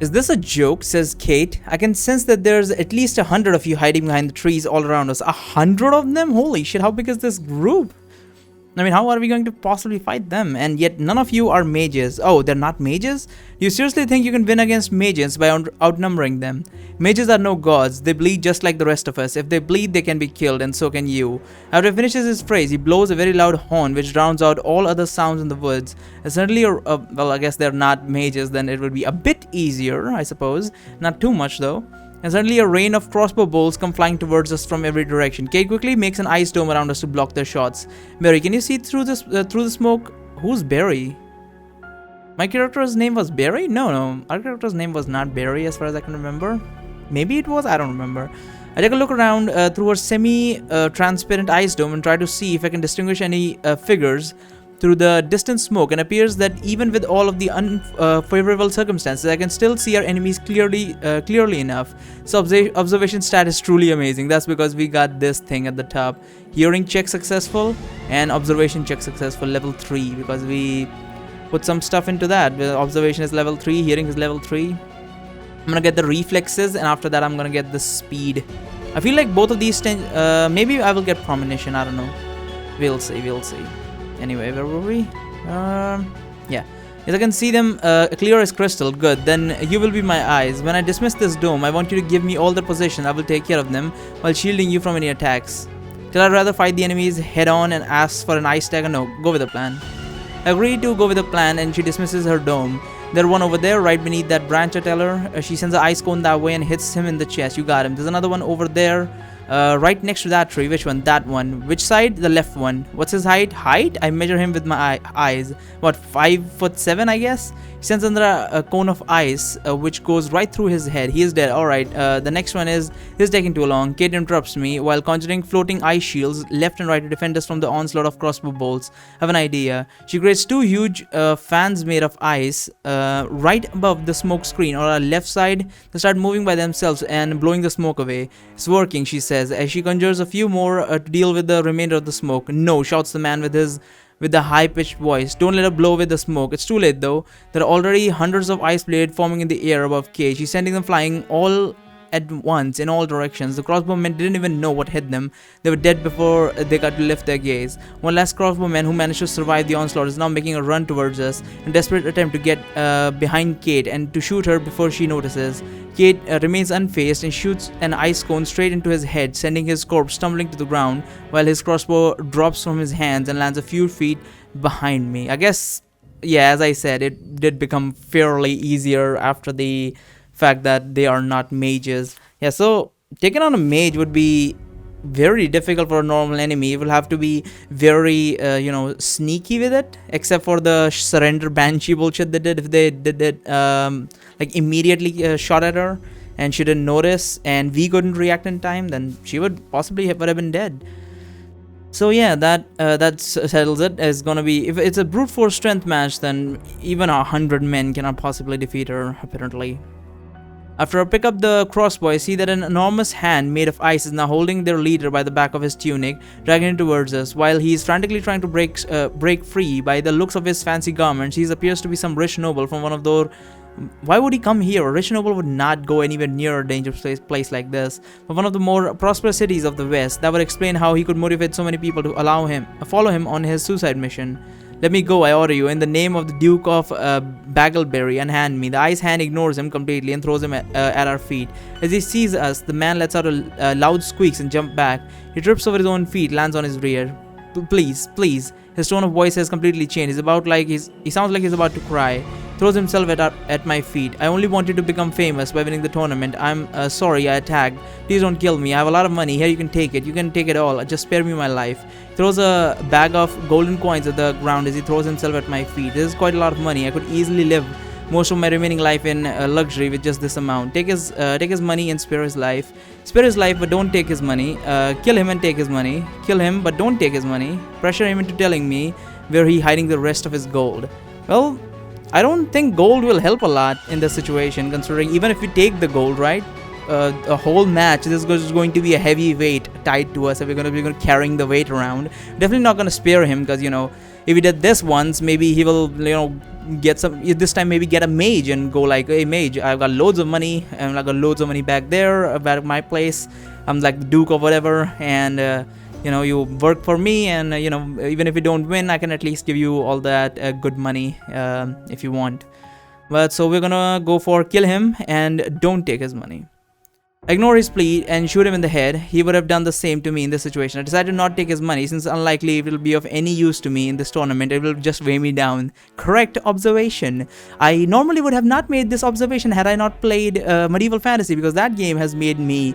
Is this a joke? Says Kate. I can sense that there's at least 100 of you hiding behind the trees all around us. 100 of them? Holy shit, how big is this group? I mean, how are we going to possibly fight them? And yet none of you are mages. Oh, they're not mages? You seriously think you can win against mages by outnumbering them? Mages are no gods. They bleed just like the rest of us. If they bleed, they can be killed, and so can you. After he finishes his phrase, he blows a very loud horn which drowns out all other sounds in the woods. And suddenly, well, I guess they're not mages, then it would be a bit easier, I suppose. Not too much, though. And suddenly a rain of crossbow bolts come flying towards us from every direction. Kate quickly makes an ice dome around us to block their shots. Barry, can you see through this through the smoke? Who's Barry? My character's name was Barry? No. Our character's name was not Barry as far as I can remember. Maybe it was? I don't remember. I take a look around through a semi-transparent ice dome and try to see if I can distinguish any figures through the distant smoke, and appears that even with all of the unfavorable circumstances, I can still see our enemies clearly enough. So observation stat is truly amazing. That's because we got this thing at the top. Hearing check successful and observation check successful, level 3, because we put some stuff into that. Observation is level 3, hearing is level 3. I'm gonna get the reflexes, and after that I'm gonna get the speed. I feel like both of these maybe I will get premonition, I don't know. We'll see. Anyway, where were we? Yeah. As I can see them clear as crystal. Good. Then you will be my eyes. When I dismiss this dome, I want you to give me all the possession. I will take care of them while shielding you from any attacks. Till I'd rather fight the enemies head on and ask for an ice dagger? No, go with the plan. I agree to go with the plan, and she dismisses her dome. There's one over there right beneath that branch, I tell her. She sends an ice cone that way and hits him in the chest. You got him. There's another one over there. Right next to that tree. Which one? That one. Which side? The left one. What's his height? I measure him with my eyes. What, 5'7", I guess? He sends under a cone of ice, which goes right through his head. He is dead. Alright, the next one is taking too long. Kate interrupts me while conjuring floating ice shields left and right to defend us from the onslaught of crossbow bolts. I have an idea. She creates 2 huge fans made of ice right above the smoke screen on our left side. They start moving by themselves and blowing the smoke away. It's working, she says, as she conjures a few more to deal with the remainder of the smoke. No, shouts the man with the high-pitched voice. Don't let her blow with the smoke. It's too late though. There are already hundreds of ice blades forming in the air above Kate. She's sending them flying all at once in all directions. The crossbowmen didn't even know what hit them. They were dead before they got to lift their gaze. One last crossbowman who managed to survive the onslaught is now making a run towards us in a desperate attempt to get behind Kate and to shoot her before she notices. Kate remains unfazed and shoots an ice cone straight into his head, sending his corpse tumbling to the ground while his crossbow drops from his hands and lands a few feet behind me. I guess, yeah, as I said, it did become fairly easier after the fact that they are not mages. Yeah, so taking on a mage would be very difficult for a normal enemy. It will have to be very sneaky with it, except for the surrender banshee bullshit they did. If they did it like immediately shot at her and she didn't notice and we couldn't react in time, then she would possibly have been dead. So yeah, that settles it. It's gonna be, if it's a brute force strength match, then even 100 men cannot possibly defeat her, apparently. After I pick up the crossbow, I see that an enormous hand made of ice is now holding their leader by the back of his tunic, dragging him towards us. While he is frantically trying to break free, by the looks of his fancy garments, he appears to be some rich noble from one of those. Why would he come here? A rich noble would not go anywhere near a dangerous place like this. But one of the more prosperous cities of the West. That would explain how he could motivate so many people to follow him on his suicide mission. Let me go, I order you, in the name of the Duke of Bagleberry, unhand me. The ice hand ignores him completely and throws him at our feet. As he sees us, the man lets out a loud squeaks and jumps back. He trips over his own feet, lands on his rear. Please, please. His tone of voice has completely changed. He sounds like he's about to cry. Throws himself at my feet. I only wanted to become famous by winning the tournament. I'm sorry I attacked. Please don't kill me. I have a lot of money. Here, you can take it. You can take it all. Just spare me my life. Throws a bag of golden coins at the ground as he throws himself at my feet. This is quite a lot of money. I could easily live most of my remaining life in luxury with just this amount. Take his money and spare his life. Spare his life, but don't take his money. Kill him and take his money. Kill him, but don't take his money. Pressure him into telling me where he hiding the rest of his gold. Well, I don't think gold will help a lot in this situation, considering even if we take the gold, right? a whole match, this is going to be a heavy weight tied to us, and we're going to be carrying the weight around. Definitely not going to spare him, because, you know, if he did this once, maybe he will, you know, get some, this time maybe get a mage and go like, hey mage, I've got loads of money, and I got loads of money back there, back at my place. I'm like the Duke or whatever, and you know, you work for me, and you know, even if you don't win, I can at least give you all that good money if you want. But so we're gonna go for kill him and don't take his money. Ignore his plea and shoot him in the head. He would have done the same to me in this situation. I decided to not take his money, since unlikely it will be of any use to me in this tournament. It will just weigh me down. Correct observation. I normally would have not made this observation had I not played Medieval Fantasy, because that game has made me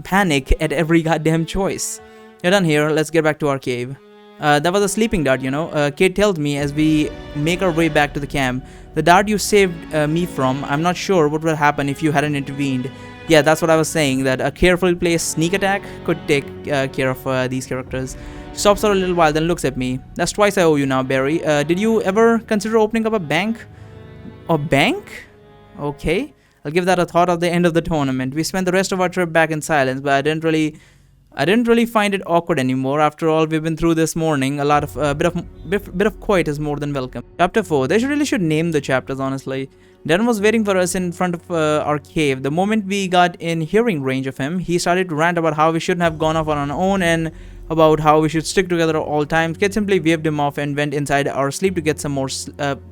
panic at every goddamn choice. You're done here. Let's get back to our cave. That was a sleeping dart, you know. Kate tells me as we make our way back to the camp. The dart you saved me from, I'm not sure what would happen if you hadn't intervened. Yeah, that's what I was saying, that a carefully placed sneak attack could take care of these characters. She stops for a little while, then looks at me. That's twice I owe you now, Barry. Did you ever consider opening up a bank? A bank? Okay. I'll give that a thought at the end of the tournament. We spent the rest of our trip back in silence, but I didn't really find it awkward anymore. After all we've been through this morning, a lot of bit of quiet is more than welcome. Chapter 4. They really should name the chapters, honestly. Darren was waiting for us in front of our cave. The moment we got in hearing range of him, he started to rant about how we shouldn't have gone off on our own, and about how we should stick together at all times. Kate simply waved him off and went inside our sleep to get some more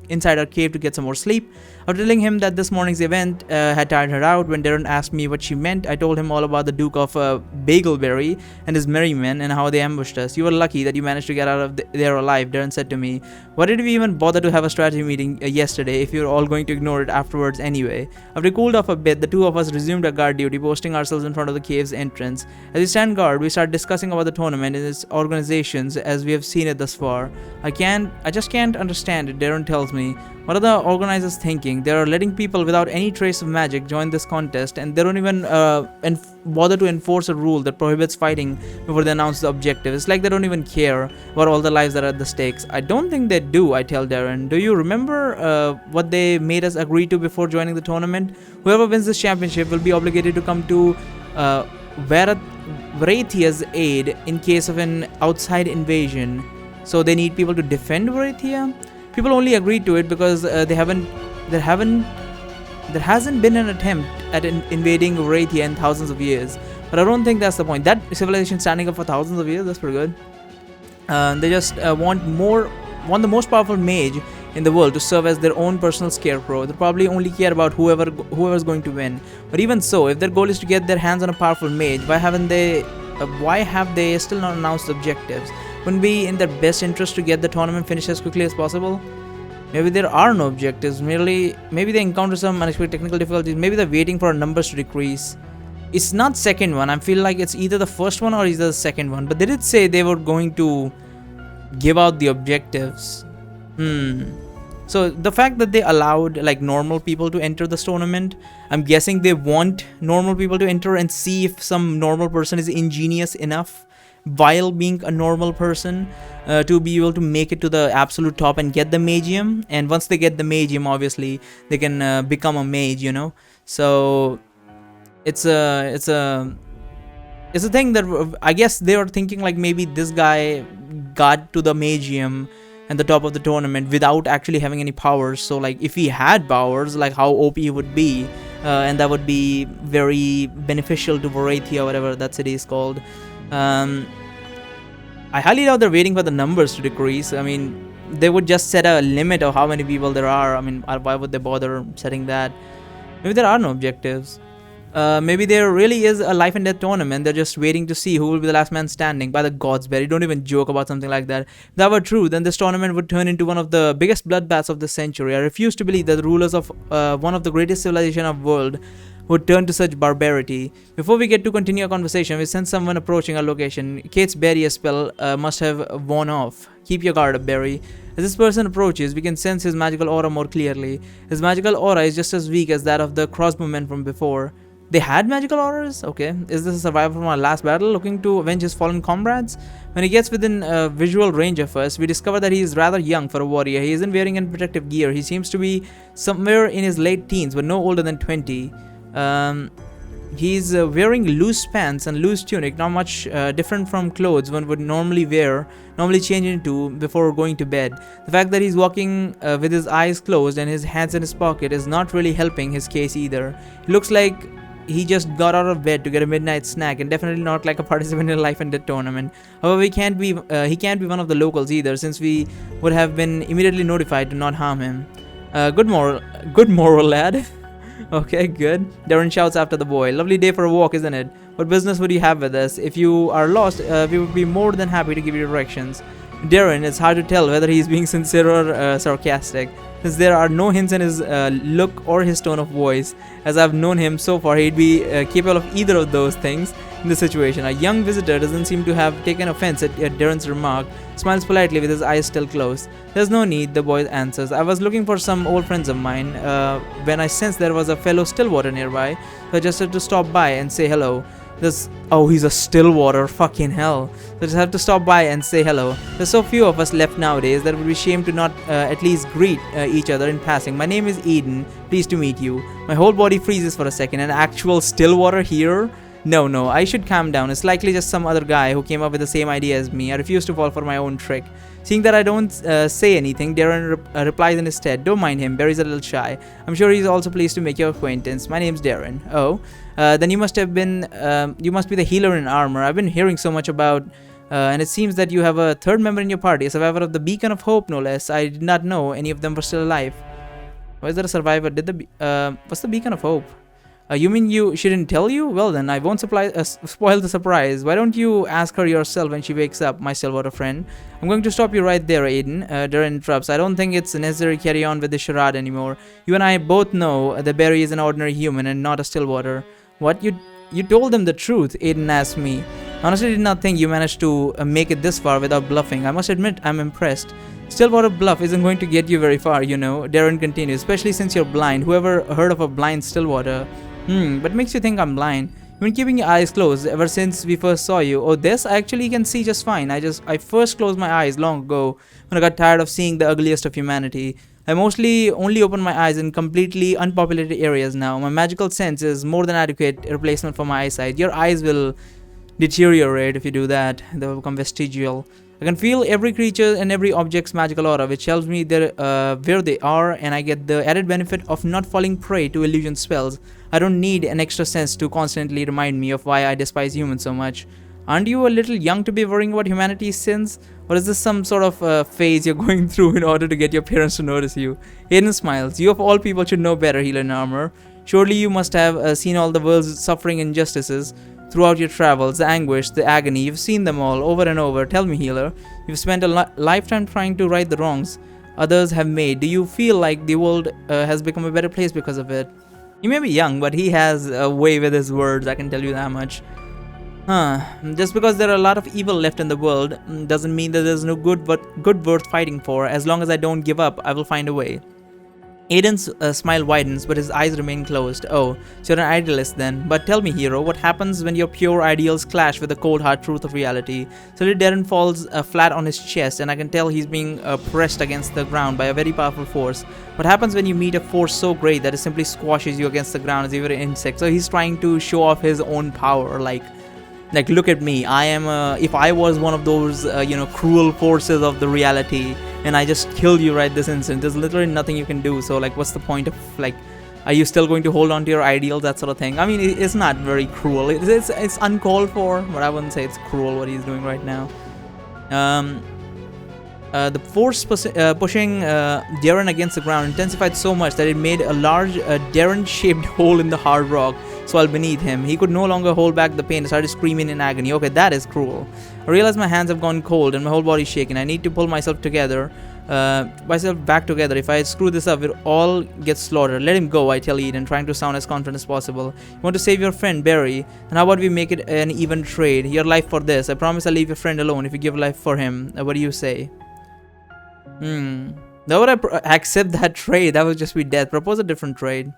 inside our cave to get some more sleep. After telling him that this morning's event had tired her out, when Darren asked me what she meant, I told him all about the Duke of Bagelberry and his merry men and how they ambushed us. You were lucky that you managed to get out of there alive, Darren said to me. Why did we even bother to have a strategy meeting yesterday if you were all going to ignore it afterwards anyway? After we cooled off a bit, the two of us resumed our guard duty, posting ourselves in front of the cave's entrance. As we stand guard, we start discussing about the tournament and its organizations as we have seen it thus far. I just can't understand it, Darren tells me. What are the organizers thinking? They are letting people without any trace of magic join this contest, and they don't even bother to enforce a rule that prohibits fighting before they announce the objective. It's like they don't even care about all the lives that are at the stakes. I don't think they do, I tell Darren. Do you remember what they made us agree to before joining the tournament? Whoever wins this championship will be obligated to come to Varathia's aid in case of an outside invasion. So they need people to defend Varathia? People only agreed to it because there hasn't been an attempt at invading Varathia in thousands of years. But I don't think that's the point. That civilization standing up for thousands of years, that's pretty good. They just want the most powerful mage in the world to serve as their own personal scarecrow. They probably only care about whoever's going to win. But even so, if their goal is to get their hands on a powerful mage, why have they still not announced objectives? Wouldn't it be in their best interest to get the tournament finished as quickly as possible? Maybe there are no objectives. Maybe they encounter some unexpected technical difficulties. Maybe they're waiting for our numbers to decrease. It's not second one. I feel like it's either the first one or either the second one. But they did say they were going to give out the objectives. So the fact that they allowed like normal people to enter this tournament, I'm guessing they want normal people to enter and see if some normal person is ingenious enough while being a normal person to be able to make it to the absolute top and get the Magium. And once they get the Magium, obviously they can become a mage, you know. So it's a thing that I guess they were thinking like maybe this guy got to the Magium and the top of the tournament without actually having any powers. So like if he had powers, like how OP he would be, and that would be very beneficial to Varathia, whatever that city is called. I highly doubt they're waiting for the numbers to decrease. I mean, they would just set a limit of how many people there are. I mean, why would they bother setting that? Maybe there are no objectives. Maybe there really is a life and death tournament. They're just waiting to see who will be the last man standing. By the gods, Barry, don't even joke about something like that. If that were true, then this tournament would turn into one of the biggest bloodbaths of this century. I refuse to believe that the rulers of one of the greatest civilizations of the world would turn to such barbarity. Before we get to continue our conversation, we sense someone approaching our location. Kate's barrier spell must have worn off. Keep your guard up, Barry. As this person approaches, we can sense his magical aura more clearly. His magical aura is just as weak as that of the crossbowmen from before. They had magical auras? Okay. Is this a survivor from our last battle looking to avenge his fallen comrades? When he gets within visual range of us, we discover that he is rather young for a warrior. He isn't wearing any protective gear. He seems to be somewhere in his late teens, but no older than 20. He's wearing loose pants and loose tunic, not much different from clothes one would normally change into before going to bed. The fact that he's walking with his eyes closed and his hands in his pocket is not really helping his case either. He looks like he just got out of bed to get a midnight snack, and definitely not like a participant in a life and death tournament. However, he can't be one of the locals either, since we would have been immediately notified to not harm him. Good moral lad. Okay, good. Darren shouts after the boy. Lovely day for a walk, isn't it? What business would you have with us? If you are lost, we would be more than happy to give you directions. Darren, it's hard to tell whether he's being sincere or sarcastic, since there are no hints in his look or his tone of voice. As I've known him so far, he'd be capable of either of those things in this situation. A young visitor doesn't seem to have taken offense at Darren's remark, smiles politely with his eyes still closed. There's no need, the boy answers. I was looking for some old friends of mine when I sensed there was a fellow Stillwater nearby, so I just had to stop by and say hello. He's a Stillwater, fucking hell. So I just have to stop by and say hello. There's so few of us left nowadays that it would be shame to not at least greet each other in passing. My name is Eden, pleased to meet you. My whole body freezes for a second. An actual Stillwater here? No, I should calm down. It's likely just some other guy who came up with the same idea as me. I refuse to fall for my own trick. Seeing that I don't say anything, Darren replies instead. Don't mind him, Barry's a little shy. I'm sure he's also pleased to make your acquaintance. My name's Darren. Oh, then you must be the healer in armor. I've been hearing so much about, and it seems that you have a third member in your party, a survivor of the Beacon of Hope, no less. I did not know any of them were still alive. Why is there a survivor? What's the Beacon of Hope? You mean she didn't tell you? Well then, I won't spoil the surprise. Why don't you ask her yourself when she wakes up, my Stillwater friend? I'm going to stop you right there, Aiden. Darren interrupts. I don't think it's necessary to carry on with this charade anymore. You and I both know that Barry is an ordinary human and not a Stillwater. What? You told them the truth, Aiden asked me. Honestly, did not think you managed to make it this far without bluffing. I must admit, I'm impressed. Stillwater bluff isn't going to get you very far, you know, Darren continues, especially since you're blind. Whoever heard of a blind Stillwater? But makes you think I'm blind? You've been keeping your eyes closed ever since we first saw you. Oh, this? I actually can see just fine. I first closed my eyes long ago when I got tired of seeing the ugliest of humanity. I mostly only open my eyes in completely unpopulated areas now. My magical sense is more than adequate replacement for my eyesight. Your eyes will deteriorate if you do that. They will become vestigial. I can feel every creature and every object's magical aura, which tells me where they are, and I get the added benefit of not falling prey to illusion spells. I don't need an extra sense to constantly remind me of why I despise humans so much. Aren't you a little young to be worrying about humanity's sins? Or is this some sort of phase you're going through in order to get your parents to notice you? Aiden smiles. You of all people should know better, healer in armor. Surely you must have seen all the world's suffering and injustices throughout your travels, the anguish, the agony. You've seen them all over and over. Tell me, healer, you've spent a lifetime trying to right the wrongs others have made. Do you feel like the world has become a better place because of it? He may be young, but he has a way with his words, I can tell you that much. Just because there are a lot of evil left in the world doesn't mean that there's no good worth fighting for. As long as I don't give up, I will find a way. Aiden's smile widens, but his eyes remain closed. Oh, so you're an idealist then. But tell me, hero, what happens when your pure ideals clash with the cold hard truth of reality? Suddenly Darren falls flat on his chest, and I can tell he's being pressed against the ground by a very powerful force. What happens when you meet a force so great that it simply squashes you against the ground as if you're an insect? So he's trying to show off his own power, like look at me. I am if I was one of those cruel forces of the reality, and I just killed you right this instant, there's literally nothing you can do. So what's the point of are you still going to hold on to your ideals, that sort of thing? I mean, it's not very cruel. It's uncalled for, but I wouldn't say it's cruel what he's doing right now. The force pushing Darren against the ground intensified so much that it made a large Darren-shaped hole in the hard rock swell beneath him. He could no longer hold back the pain and started screaming in agony. Okay, that is cruel. I realize my hands have gone cold and my whole body shaking. I need to pull myself back together. If I screw this up, it all gets slaughtered. Let him go, I tell Eden, trying to sound as confident as possible. You want to save your friend, Barry? And how about we make it an even trade? Your life for this. I promise I'll leave your friend alone if you give life for him. What do you say? Now would I accept that trade? That would just be death. Propose a different trade.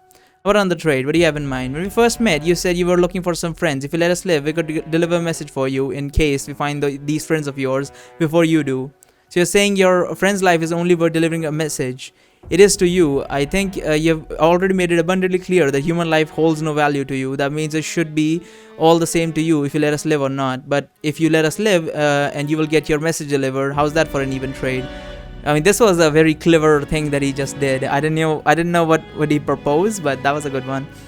What on the trade? What do you have in mind? When we first met, you said you were looking for some friends. If you let us live, we could deliver a message for you in case we find these friends of yours before you do. So you're saying your friend's life is only worth delivering a message. it is to you. I think you've already made it abundantly clear that human life holds no value to you. That means it should be all the same to you if you let us live or not. But if you let us live and you will get your message delivered, how's that for an even trade? I mean, this was a very clever thing that he just did. I didn't know what he proposed, but that was a good one.